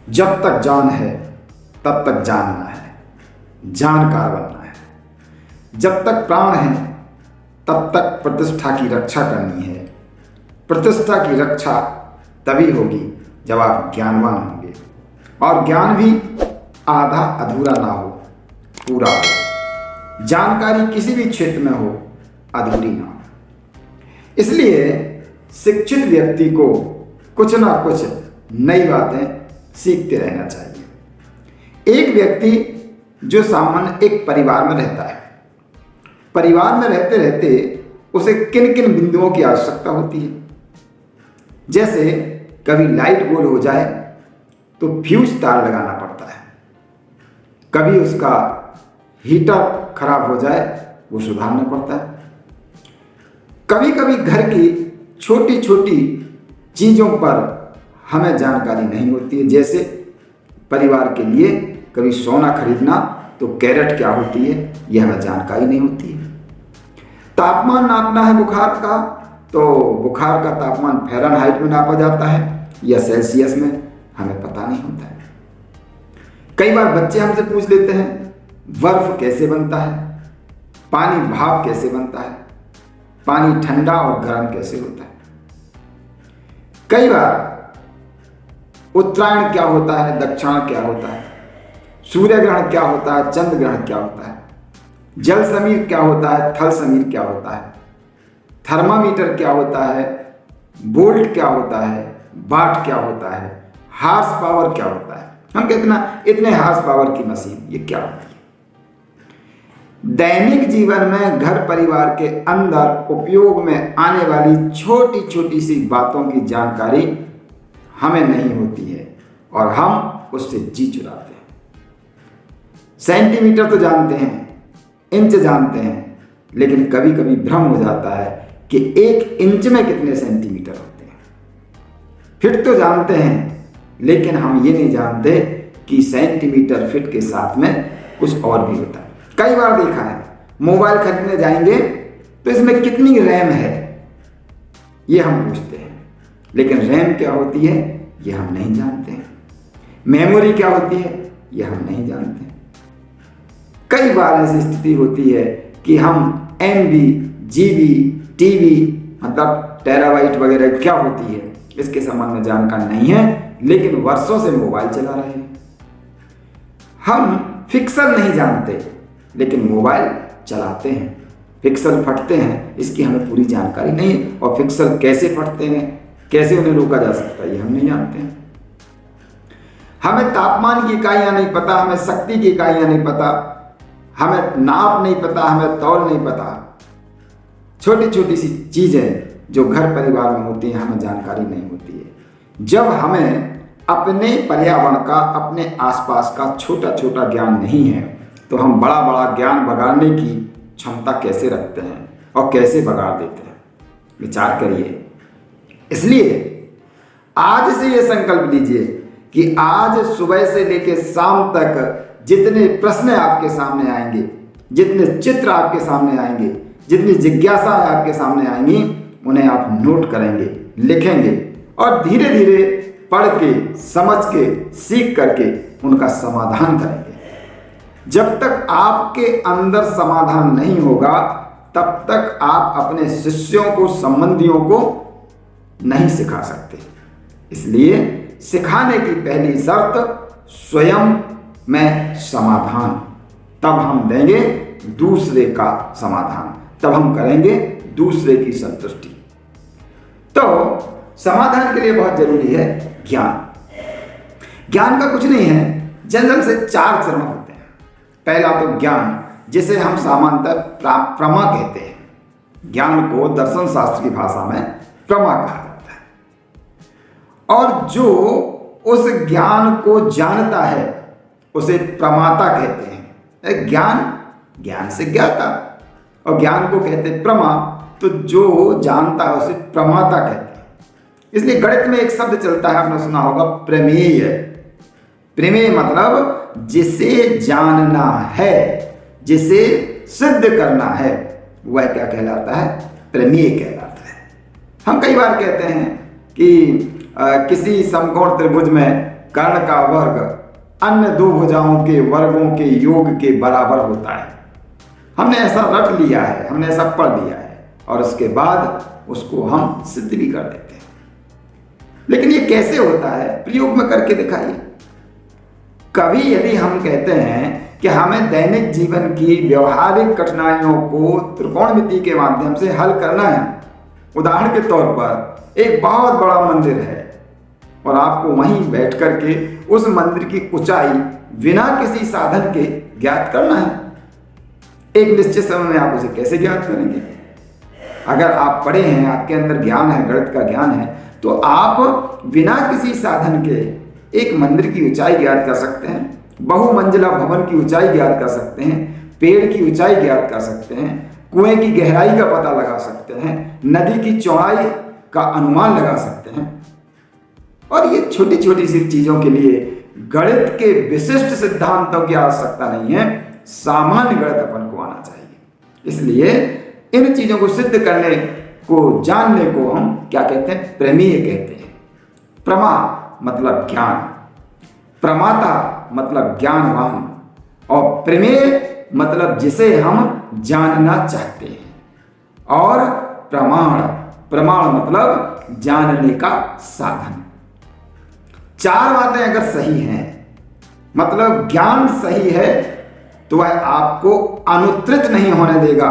जब तक जान है तब तक जानना है, जानकार बनना है। जब तक प्राण है तब तक प्रतिष्ठा की रक्षा करनी है। प्रतिष्ठा की रक्षा तभी होगी जब आप ज्ञानवान होंगे, और ज्ञान भी आधा अधूरा ना हो, पूरा हो। जानकारी किसी भी क्षेत्र में हो, अधूरी ना हो। इसलिए शिक्षित व्यक्ति को कुछ ना कुछ नई बातें सीखते रहना चाहिए। एक व्यक्ति जो सामान्य एक परिवार में रहता है, परिवार में रहते रहते उसे किन किन बिंदुओं की आवश्यकता होती है। जैसे कभी लाइट गोल हो जाए तो फ्यूज तार लगाना पड़ता है, कभी उसका हीटर खराब हो जाए वो सुधारना पड़ता है, कभी कभी घर की छोटी छोटी चीज़ों पर हमें जानकारी नहीं होती है। जैसे परिवार के लिए कभी सोना खरीदना तो कैरेट क्या होती है यह हमें जानकारी नहीं होती है। तापमान नापना है बुखार का तो बुखार का तापमान फ़ारेनहाइट में नापा जाता है या सेल्सियस में, हमें पता नहीं होता है। कई बार बच्चे हमसे पूछ लेते हैं बर्फ कैसे बनता है, पानी भाप कैसे बनता है, पानी ठंडा और गर्म कैसे होता है। कई बार उत्तरायण क्या होता है, दक्षिणायन क्या होता है, सूर्य ग्रहण क्या होता है, चंद्र ग्रहण क्या होता है, जल समीर क्या होता है, थल समीर क्या होता है, थर्मामीटर क्या होता है, वोल्ट क्या होता है, वाट क्या होता है, हार्स पावर क्या होता है। हम कहते ना इतने हार्स पावर की मशीन, ये क्या होती है। दैनिक जीवन में घर परिवार के अंदर उपयोग में आने वाली छोटी छोटी सी बातों की जानकारी हमें नहीं होती है और हम उससे जी चुराते हैं। सेंटीमीटर तो जानते हैं, इंच जानते हैं, लेकिन कभी कभी भ्रम हो जाता है कि एक इंच में कितने सेंटीमीटर होते हैं। फिट तो जानते हैं लेकिन हम ये नहीं जानते कि सेंटीमीटर फिट के साथ में कुछ और भी होता है। कई बार देखा है मोबाइल खरीदने जाएंगे तो इसमें कितनी रैम है ये हम पूछते हैं, लेकिन रैम क्या होती है ये हम नहीं जानते हैं, मेमोरी क्या होती है ये हम नहीं जानते हैं। कई बार ऐसी स्थिति होती है कि हम MB, GB, TB मतलब टेराबाइट वगैरह क्या होती है इसके संबंध में जानकार नहीं है, लेकिन वर्षों से मोबाइल चला रहे हैं। हम फिक्सल नहीं जानते लेकिन मोबाइल चलाते हैं। फिक्सल फटते हैं इसकी हमें पूरी जानकारी नहीं है, और फिक्सल कैसे फटते हैं, कैसे उन्हें रोका जा सकता है ये हम नहीं जानते हैं। हमें तापमान की इकाइयाँ नहीं पता, हमें शक्ति की इकाइयाँ नहीं पता, हमें नाप नहीं पता, हमें तौल नहीं पता। छोटी छोटी सी चीज़ें जो घर परिवार में होती हैं हमें जानकारी नहीं होती है। जब हमें अपने पर्यावरण का, अपने आसपास का छोटा छोटा ज्ञान नहीं है तो हम बड़ा बड़ा ज्ञान बगाड़ने की क्षमता कैसे रखते हैं और कैसे बगाड़ देते हैं, विचार करिए। इसलिए आज से ये संकल्प लीजिए कि आज सुबह से लेकर शाम तक जितने प्रश्न आपके सामने आएंगे, जितने चित्र आपके सामने आएंगे, जितनी जिज्ञासाएं आपके सामने आएंगी, उन्हें आप नोट करेंगे, लिखेंगे और धीरे धीरे पढ़ के, समझ के, सीख करके उनका समाधान करेंगे। जब तक आपके अंदर समाधान नहीं होगा तब तक आप अपने शिष्यों को, संबंधियों को नहीं सिखा सकते। इसलिए सिखाने की पहली शर्त स्वयं में समाधान, तब हम देंगे दूसरे का समाधान, तब हम करेंगे दूसरे की संतुष्टि। तो समाधान के लिए बहुत जरूरी है ज्ञान। ज्ञान का कुछ नहीं है, जनरल से 4 चरण होते हैं। पहला तो ज्ञान, जिसे हम सामान्यतः प्रमा कहते हैं। ज्ञान को दर्शन शास्त्र की भाषा में प्रमा कहा जाता है, और जो उस ज्ञान को जानता है उसे प्रमाता कहते हैं। ज्ञान से ज्ञाता, और ज्ञान को कहते हैं प्रमा, तो जो जानता है उसे प्रमाता कहते हैं। इसलिए गणित में एक शब्द चलता है, आपने सुना होगा, प्रमेय। प्रमेय मतलब जिसे जानना है, जिसे सिद्ध करना है, वह क्या कहलाता है, प्रमेय कहलाता है। हम कई बार कहते हैं कि किसी समकोण त्रिभुज में कर्ण का वर्ग अन्य दो भुजाओं के वर्गों के योग के बराबर होता है। हमने ऐसा रट लिया है, हमने ऐसा पढ़ लिया है और उसके बाद उसको हम सिद्ध भी कर देते हैं। लेकिन ये कैसे होता है, प्रयोग में करके दिखाइए। कभी यदि हम कहते हैं कि हमें दैनिक जीवन की व्यवहारिक कठिनाइयों को त्रिकोणमिति के माध्यम से हल करना है। उदाहरण के तौर पर एक बहुत बड़ा मंदिर है और आपको वहीं बैठ करके उस मंदिर की ऊंचाई बिना किसी साधन के ज्ञात करना है। एक निश्चित समय में आप उसे कैसे ज्ञात करेंगे? अगर आप पढ़े हैं, आपके अंदर ज्ञान है, गणित का ज्ञान है, तो आप बिना किसी साधन के एक मंदिर की ऊंचाई ज्ञात कर सकते हैं, बहुमंजिला भवन की ऊंचाई ज्ञात कर सकते हैं, पेड़ की ऊंचाई ज्ञात कर सकते हैं, कुएं की गहराई का पता लगा सकते हैं, नदी की चौड़ाई का अनुमान लगा सकते हैं। और ये छोटी छोटी सी चीजों के लिए गणित के विशिष्ट सिद्धांतों की आवश्यकता नहीं है, सामान्य गणित अपन को आना चाहिए। इसलिए इन चीजों को सिद्ध करने को, जानने को हम क्या कहते हैं? प्रमेय कहते हैं। प्रमा मतलब ज्ञान, प्रमाता मतलब ज्ञानवान, और प्रमेय मतलब जिसे हम जानना चाहते हैं। और प्रमाण, प्रमाण मतलब जानने का साधन। चार बातें अगर सही हैं, मतलब ज्ञान सही है, तो वह आपको अनुत्रित नहीं होने देगा,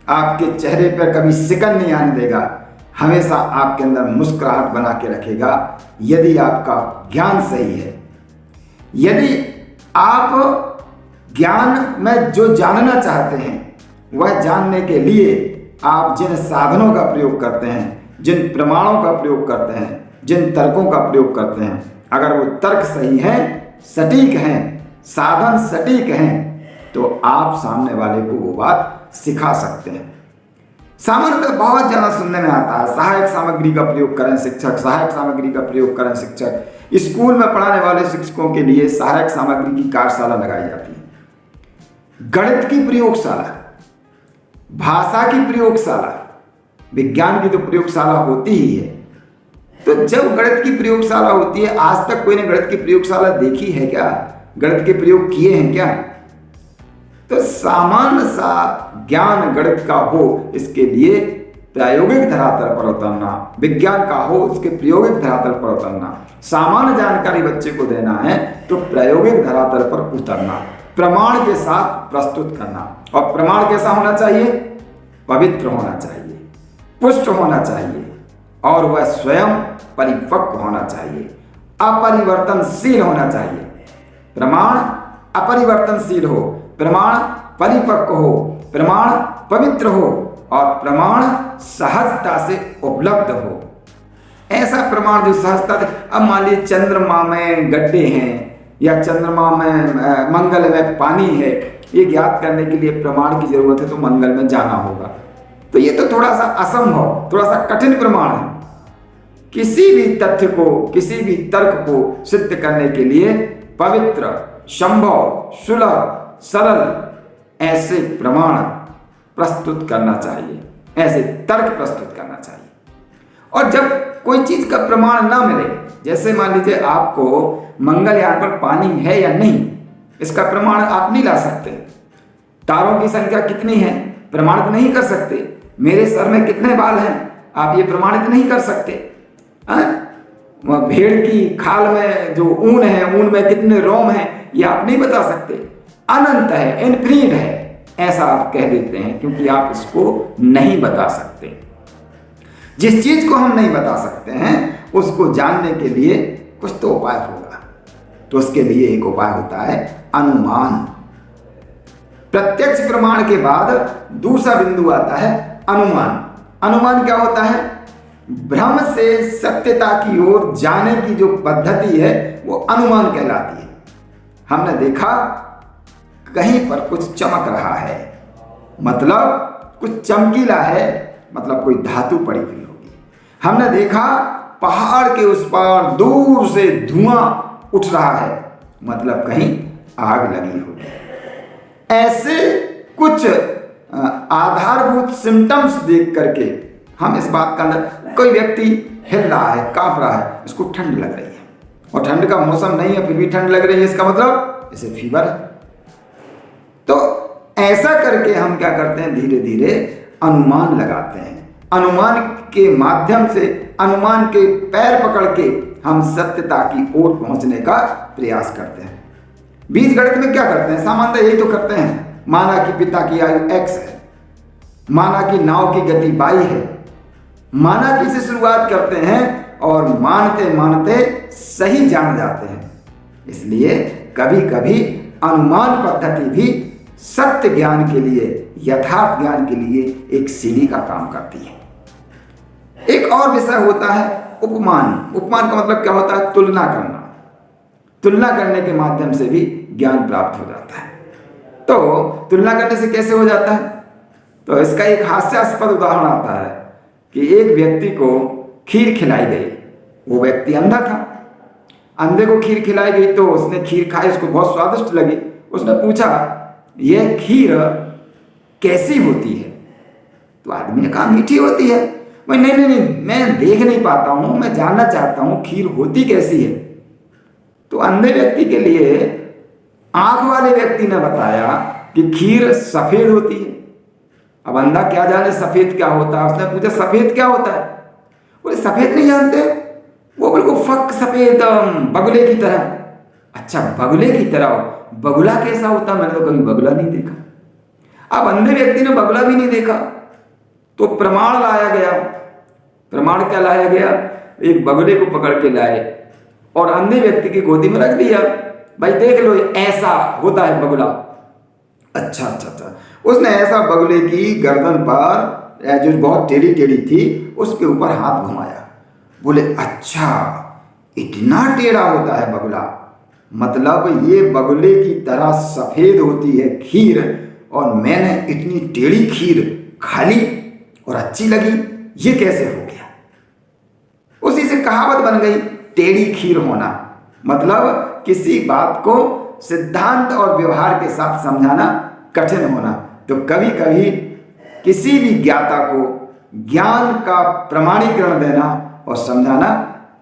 आपके चेहरे पर कभी सिकन नहीं आने देगा, हमेशा आपके अंदर मुस्कुराहट बना के रखेगा यदि आपका ज्ञान सही है। यदि आप ज्ञान में जो जानना चाहते हैं वह जानने के लिए आप जिन साधनों का प्रयोग करते हैं, जिन प्रमाणों का प्रयोग करते हैं, जिन तर्कों का प्रयोग करते हैं, अगर वो तर्क सही हैं, सटीक हैं, साधन सटीक हैं, तो आप सामने वाले को वो बात सिखा सकते हैं। सामान्यतः बहुत ज़्यादा सुनने में आता है, सहायक सामग्री का प्रयोग करें शिक्षक, सहायक सामग्री का प्रयोग करें शिक्षक। स्कूल में पढ़ाने वाले शिक्षकों के लिए सहायक सामग्री की कार्यशाला लगाई जाती है, गणित की प्रयोगशाला, भाषा की प्रयोगशाला, विज्ञान की तो प्रयोगशाला होती ही है। तो जब गणित की प्रयोगशाला होती है, आज तक कोई ने गणित की प्रयोगशाला देखी है क्या? गणित के प्रयोग किए हैं क्या? तो सामान्य सा ज्ञान गणित का हो, इसके लिए प्रायोगिक धरातल पर उतरना, विज्ञान का हो उसके प्रायोगिक धरातल पर उतरना, सामान्य जानकारी बच्चे को देना है तो प्रायोगिक धरातल पर उतरना, प्रमाण के साथ प्रस्तुत करना। और प्रमाण कैसा होना चाहिए? पवित्र होना चाहिए, पुष्ट होना चाहिए, और वह स्वयं परिपक्व होना चाहिए, अपरिवर्तनशील होना चाहिए। प्रमाण अपरिवर्तनशील हो, प्रमाण परिपक्व हो, प्रमाण पवित्र हो, और प्रमाण सहजता से उपलब्ध हो। ऐसा प्रमाण जो सहजता से, अब मान लीजिए चंद्रमा में गड्ढे हैं या चंद्रमा में मंगल में पानी है, ये ज्ञात करने के लिए प्रमाण की जरूरत है, तो मंगल में जाना होगा। तो ये तो थोड़ा सा असंभव, थोड़ा सा कठिन प्रमाण है। किसी भी तथ्य को, किसी भी तर्क को सिद्ध करने के लिए पवित्र, संभव, सुलभ, सरल ऐसे प्रमाण प्रस्तुत करना चाहिए, ऐसे तर्क प्रस्तुत करना चाहिए। और जब कोई चीज का प्रमाण ना मिले, जैसे मान लीजिए आपको मंगलयान पर पानी है या नहीं, इसका प्रमाण आप नहीं ला सकते। तारों की संख्या कितनी है, प्रमाणित नहीं कर सकते। मेरे सर में कितने बाल हैं, आप ये प्रमाणित नहीं कर सकते। भेड़ की खाल में जो ऊन है, ऊन में कितने रोम हैं, ये आप नहीं बता सकते। अनंत है, इनफिनिट है, ऐसा आप कह देते हैं, क्योंकि आप इसको नहीं बता सकते। जिस चीज को हम नहीं बता सकते हैं उसको जानने के लिए कुछ तो उपाय होगा, तो उसके लिए एक उपाय होता है अनुमान। प्रत्यक्ष प्रमाण के बाद दूसरा बिंदु आता है अनुमान। अनुमान क्या होता है? भ्रम से सत्यता की ओर जाने की जो पद्धति है वो अनुमान कहलाती है। हमने देखा कहीं पर कुछ चमक रहा है, मतलब कुछ चमकीला है, मतलब कोई धातु पड़ी हुई होगी। हमने देखा पहाड़ के उस पार दूर से धुआं उठ रहा है, मतलब कहीं आग लगी होगी। ऐसे कुछ आधारभूत सिम्टम्स देख करके हम इस बात का अंदर, कोई व्यक्ति हिल रहा है, कांप रहा है, उसको ठंड लग रही है, और ठंड का मौसम नहीं है फिर भी ठंड लग रही है, इसका मतलब इसे फीवर है। तो ऐसा करके हम क्या करते हैं, धीरे धीरे अनुमान लगाते हैं। अनुमान के माध्यम से, अनुमान के पैर पकड़ के हम सत्यता की ओर पहुंचने का प्रयास करते हैं। बीज गणित में क्या करते हैं, सामान्यतः यही तो करते हैं। माना कि पिता की आयु x है, माना कि नाव की गति y है, माना कि से शुरुआत करते हैं और मानते मानते सही जान जाते हैं। इसलिए कभी कभी अनुमान पद्धति भी सत्य ज्ञान के लिए, यथार्थ ज्ञान के लिए एक सीढ़ी का काम करती है। एक और विषय होता है उपमान। उपमान का मतलब क्या होता है, तुलना करना। तुलना करने के माध्यम से भी ज्ञान प्राप्त हो जाता है। तो तुलना करने से कैसे हो जाता है, तो इसका एक हास्यास्पद उदाहरण आता है कि एक व्यक्ति को खीर खिलाई गई। वो व्यक्ति अंधा था, अंधे को खीर खिलाई गई तो उसने खीर खाई, उसको बहुत स्वादिष्ट लगी। उसने पूछा यह खीर कैसी होती है, तो आदमी ने कहा मीठी होती है। मैं नहीं, मैं देख नहीं पाता हूं, मैं जानना चाहता हूं खीर होती कैसी है। तो अंधे व्यक्ति के लिए आंख वाले व्यक्ति ने बताया कि खीर सफेद होती है। अब अंधा क्या जाने सफेद क्या होता है, उसने पूछा सफेद क्या होता है, बोले सफेद नहीं जानते, वो बिल्कुल फक सफेद बगुले की तरह। अच्छा बगुले की तरह, बगुला कैसा होता, मैंने तो कभी बगुला नहीं देखा। अब अंधे व्यक्ति ने बगुला भी नहीं देखा तो प्रमाण लाया गया। प्रमाण क्या लाया गया, एक बगुले को पकड़ के लाए और अंधे व्यक्ति की गोदी में रख दिया। भाई देख लो ऐसा होता है बगुला। अच्छा, उसने ऐसा बगुले की गर्दन पर जो बहुत टेढ़ी टेढ़ी थी उसके ऊपर हाथ घुमाया। बोले अच्छा इतना टेढ़ा होता है बगुला, मतलब ये बगुले की तरह सफेद होती है खीर और मैंने इतनी टेढ़ी खीर खा ली और अच्छी लगी, ये कैसे हो गया। उसी से कहावत बन गई टेढ़ी खीर होना, मतलब किसी बात को सिद्धांत और व्यवहार के साथ समझाना कठिन होना। तो कभी कभी किसी भी ज्ञाता को ज्ञान का प्रमाणीकरण देना और समझाना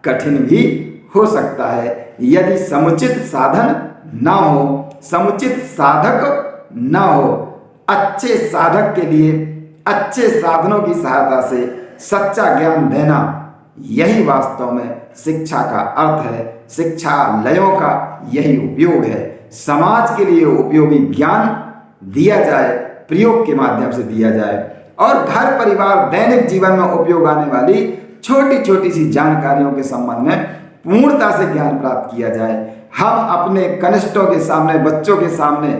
कठिन भी हो सकता है यदि समुचित साधन ना हो, समुचित साधक ना हो। अच्छे साधक के लिए अच्छे साधनों की सहायता से सच्चा ज्ञान देना, यही वास्तव में शिक्षा का अर्थ है। शिक्षालयों का यही उपयोग है। समाज के लिए उपयोगी ज्ञान दिया जाए, प्रयोग के माध्यम से दिया जाए और घर परिवार दैनिक जीवन में उपयोग आने वाली छोटी छोटी सी जानकारियों के संबंध में पूर्णता से ज्ञान प्राप्त किया जाए। हम अपने कनिष्ठों के सामने, बच्चों के सामने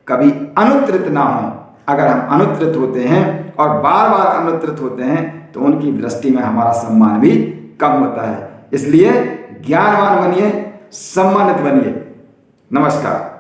कभी अनुत्तरित ना हों। अगर हम अनुत्तरित होते हैं और बार बार अनुत्तरित होते हैं तो उनकी दृष्टि में हमारा सम्मान भी कम होता है। इसलिए ज्ञानवान बनिए, सम्मानित बनिए। नमस्कार।